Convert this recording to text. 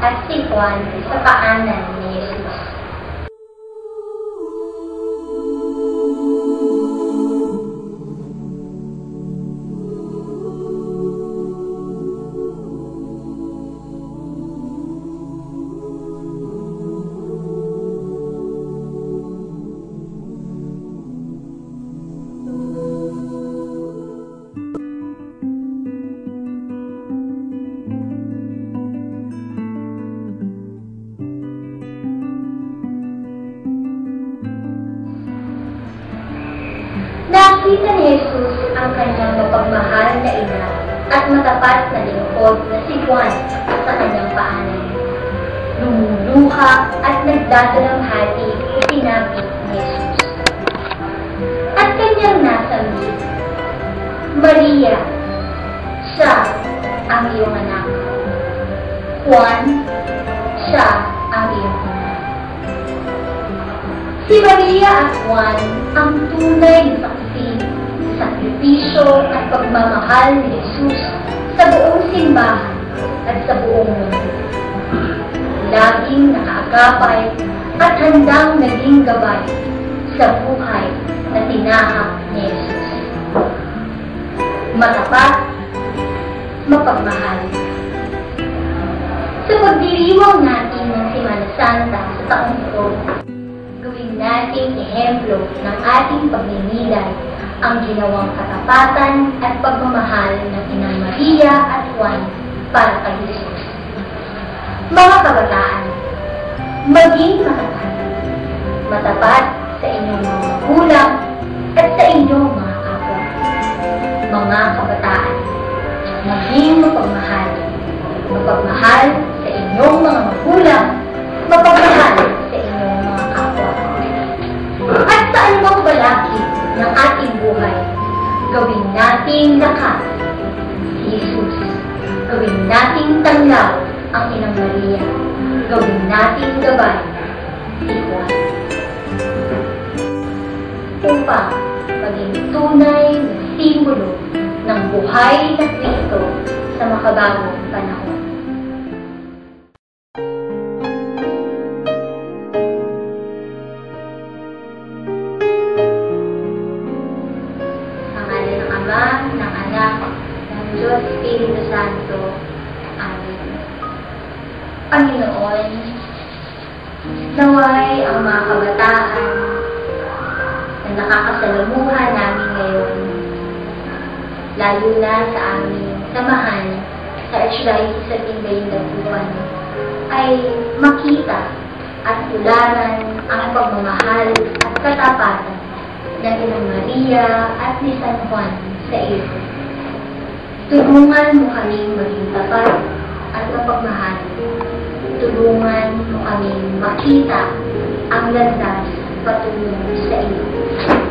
at si Juan sa paanan ni Jesus. Nakita ni Jesus ang kanyang mapagmahal na ina at matapat na lingkod na si Juan sa kanyang paanan. Lumuluha at nagdadalamhati sinabi ni Jesus. At kanyang nasabi, Maria, siya ang iyong anak. Juan, siya ang iyong anak. Si Maria at Juan ang tunay na saksi sa sakripisyo at pagmamahal ni Jesus sa buong simbahan at sa buong mundo. Laging nakaagapay at handang naging gabay sa buhay na tinahak ni Jesus. Matapat, mapagmahal. Sa pagdiriwang natin ng Semana Santa sa taong ito, gawin nating ehemplo ng ating pagninilay ang ginawang katapatan at pagmamahal ng Inang Maria at Juan para kay Jesus. Mga kabataan, maging matapat. Matapat sa inyong mga magulang at sa inyong mga kapwa. Mga kabataan, maging mapagmahal. Mapagmahal sa inyong mga magulang, mapagmahal sa inyong mga kapwa. At sa anumang balakid ng ating buhay, gawin nating lakas si Jesus. Gawin nating tanglaw ang Inang Maria. Gawin nating gabay si Juan. Upang maging tunay na simbolo ng buhay na Kristo sa makabagong panahon. Ng Anak, ng Diyos Espiritu Santo. Amen. Panginoon, naway ang mga kabataan na nakakasalamuhan namin ngayon, lalo na sa aming samahan sa Archdiocese at Imbaling Dagupan, ay makita at tularan ang pagmamahal at katapatan ng Inang Maria at ni San Juan sa iyo. Tulungan mo kaming maging tapat at mapagmahal. Tulungan mo kaming makita ang landas patungo sa iyo.